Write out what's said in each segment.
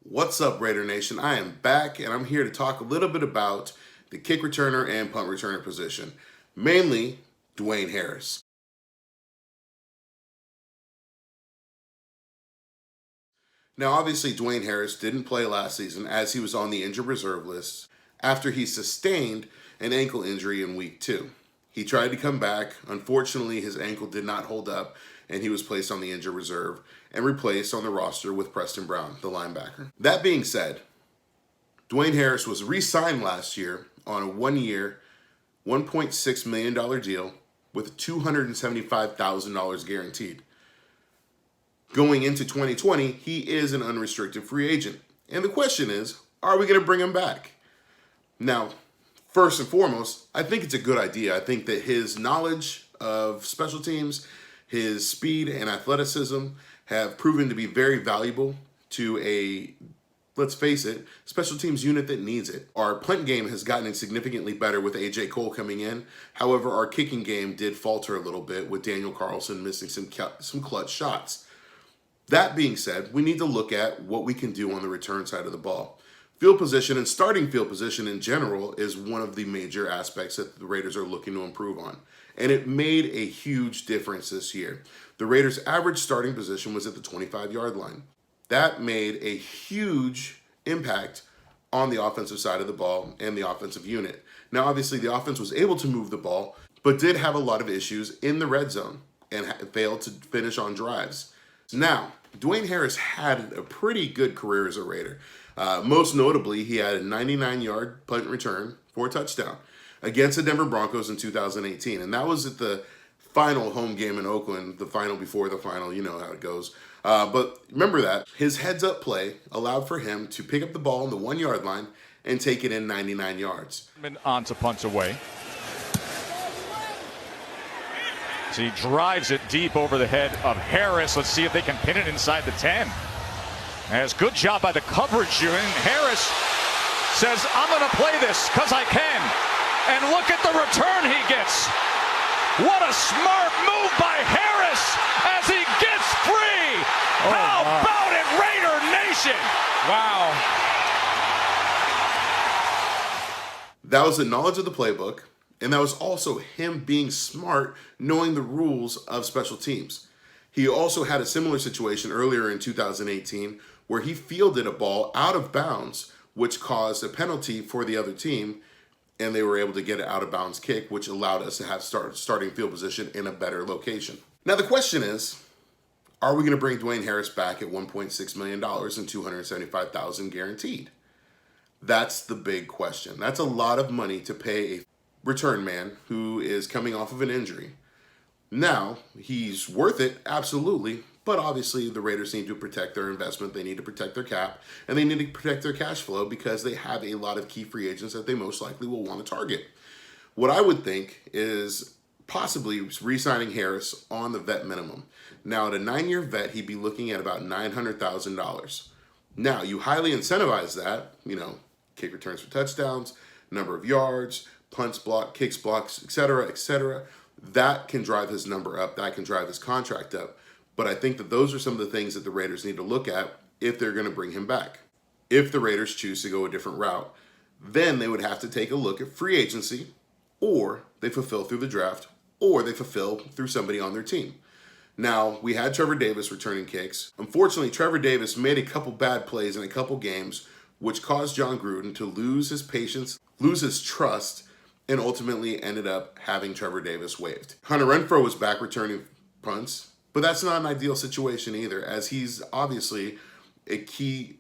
What's up, Raider Nation? I am back, and I'm here to talk a little bit about the kick returner and punt returner position, mainly Dwayne Harris. Now, obviously, Dwayne Harris didn't play last season as he was on the injured reserve list after he sustained an ankle injury in week 2. He tried to come back. Unfortunately, his ankle did not hold up, and he was placed on the injured reserve and replaced on the roster with Preston Brown, the linebacker. That being said, Dwayne Harris was re-signed last year on a one-year, $1.6 million deal with $275,000 guaranteed. Going into 2020, he is an unrestricted free agent. And the question is, are we going to bring him back? Now, first and foremost, I think it's a good idea. I think that his knowledge of special teams, his speed and athleticism have proven to be very valuable to a, let's face it, special teams unit that needs it. Our punt game has gotten significantly better with A.J. Cole coming in. However, our kicking game did falter a little bit with Daniel Carlson missing some clutch shots. That being said, we need to look at what we can do on the return side of the ball. Field position and starting field position in general is one of the major aspects that the Raiders are looking to improve on. And it made a huge difference this year. The Raiders' average starting position was at the 25-yard line. That made a huge impact on the offensive side of the ball and the offensive unit. Now, obviously, the offense was able to move the ball, but did have a lot of issues in the red zone and failed to finish on drives. Now, Dwayne Harris had a pretty good career as a Raider. Most notably, he had a 99-yard punt return for a touchdown against the Denver Broncos in 2018. And that was at the final home game in Oakland, the final before the final, you know how it goes. But remember that. His heads-up play allowed for him to pick up the ball on the 1-yard line and take it in 99 yards. On to punt away. So he drives it deep over the head of Harris. Let's see if they can pin it inside the 10. As good job by the coverage unit. Harris says, I'm going to play this because I can. And look at the return he gets. What a smart move by Harris as he gets free. How about it, Raider Nation? Wow. That was the knowledge of the playbook. And that was also him being smart, knowing the rules of special teams. He also had a similar situation earlier in 2018 where he fielded a ball out of bounds, which caused a penalty for the other team, and they were able to get an out of bounds kick, which allowed us to have starting field position in a better location. Now the question is, are we going to bring Dwayne Harris back at $1.6 million and $275,000 guaranteed? That's the big question. That's a lot of money to pay a return man who is coming off of an injury. Now, he's worth it, absolutely, but obviously the Raiders need to protect their investment, they need to protect their cap, and they need to protect their cash flow because they have a lot of key free agents that they most likely will want to target. What I would think is possibly re-signing Harris on the vet minimum. Now, at a 9-year vet, he'd be looking at about $900,000. Now, you highly incentivize that, kick returns for touchdowns, number of yards, punts block, kicks blocks, etc., etc. That can drive his number up. That can drive his contract up. But I think that those are some of the things that the Raiders need to look at if they're going to bring him back. If the Raiders choose to go a different route, then they would have to take a look at free agency, or they fulfill through the draft, or they fulfill through somebody on their team. Now, we had Trevor Davis returning kicks. Unfortunately, Trevor Davis made a couple bad plays in a couple games, which caused John Gruden to lose his patience, lose his trust, and ultimately ended up having Trevor Davis waived. Hunter Renfrow was back returning punts, but that's not an ideal situation either, as he's obviously a key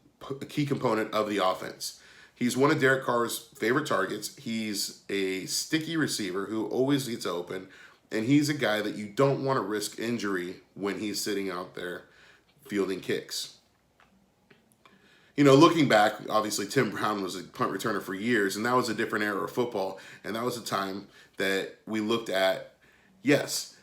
component of the offense. He's one of Derek Carr's favorite targets. He's a sticky receiver who always gets open, and he's a guy that you don't want to risk injury when he's sitting out there fielding kicks. Looking back, obviously Tim Brown was a punt returner for years, and that was a different era of football, and that was a time that we looked at, yes,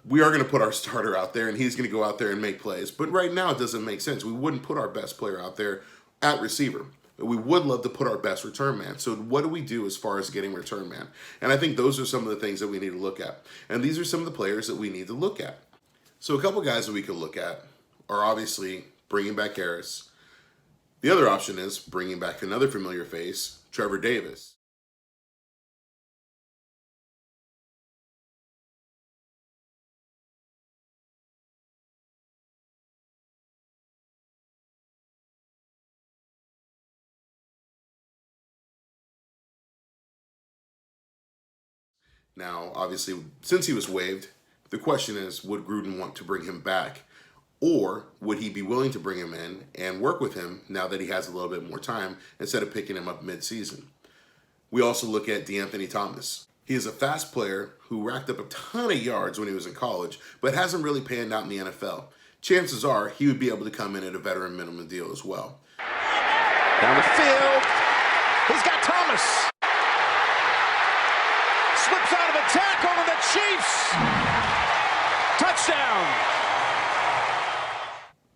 we are going to put our starter out there, and he's going to go out there and make plays. But right now, it doesn't make sense. We wouldn't put our best player out there at receiver. But we would love to put our best return man. So what do we do as far as getting return man? And I think those are some of the things that we need to look at. And these are some of the players that we need to look at. So a couple guys that we could look at are obviously bringing back Harris, The other option is bringing back another familiar face, Trevor Davis. Now, obviously, since he was waived, the question is, would Gruden want to bring him back? Or would he be willing to bring him in and work with him now that he has a little bit more time instead of picking him up mid-season? We also look at DeAnthony Thomas. He is a fast player who racked up a ton of yards when he was in college, but hasn't really panned out in the NFL. Chances are he would be able to come in at a veteran minimum deal as well. Down the field. He's got Thomas. Slips out of a tackle to the Chiefs. Touchdown.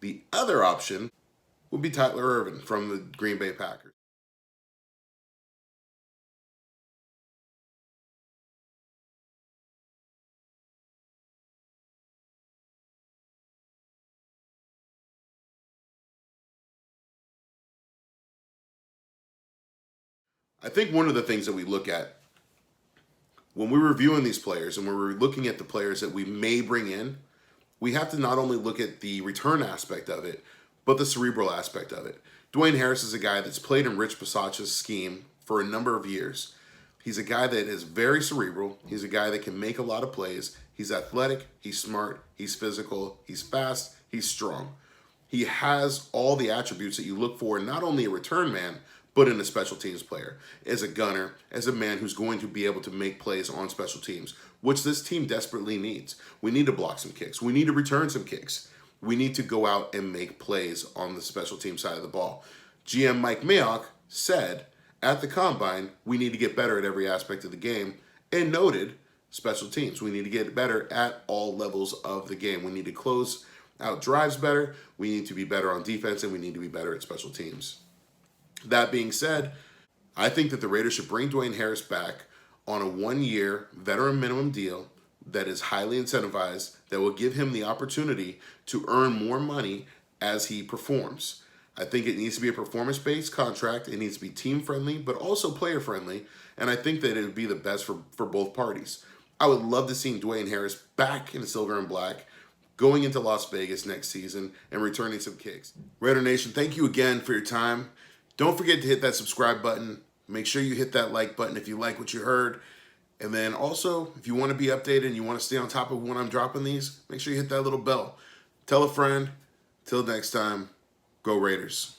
The other option would be Tyler Ervin from the Green Bay Packers. I think one of the things that we look at when we're reviewing these players and when we're looking at the players that we may bring in, we have to not only look at the return aspect of it, but the cerebral aspect of it. Dwayne Harris is a guy that's played in Rich Bisaccia's scheme for a number of years. He's a guy that is very cerebral. He's a guy that can make a lot of plays. He's athletic, he's smart, he's physical, he's fast, he's strong. He has all the attributes that you look for in not only a return man, but in a special teams player, as a gunner, as a man who's going to be able to make plays on special teams, which this team desperately needs. We need to block some kicks. We need to return some kicks. We need to go out and make plays on the special team side of the ball. GM Mike Mayock said at the Combine, we need to get better at every aspect of the game, and noted special teams. We need to get better at all levels of the game. We need to close out drives better. We need to be better on defense, and we need to be better at special teams. That being said, I think that the Raiders should bring Dwayne Harris back on a 1-year veteran minimum deal that is highly incentivized, that will give him the opportunity to earn more money as he performs. I think it needs to be a performance-based contract. It needs to be team-friendly, but also player-friendly, and I think that it would be the best for both parties. I would love to see Dwayne Harris back in silver and black, going into Las Vegas next season and returning some kicks. Raider Nation, thank you again for your time. Don't forget to hit that subscribe button. Make sure you hit that like button if you like what you heard. And then also, if you want to be updated and you want to stay on top of when I'm dropping these, make sure you hit that little bell. Tell a friend. Till next time, go Raiders.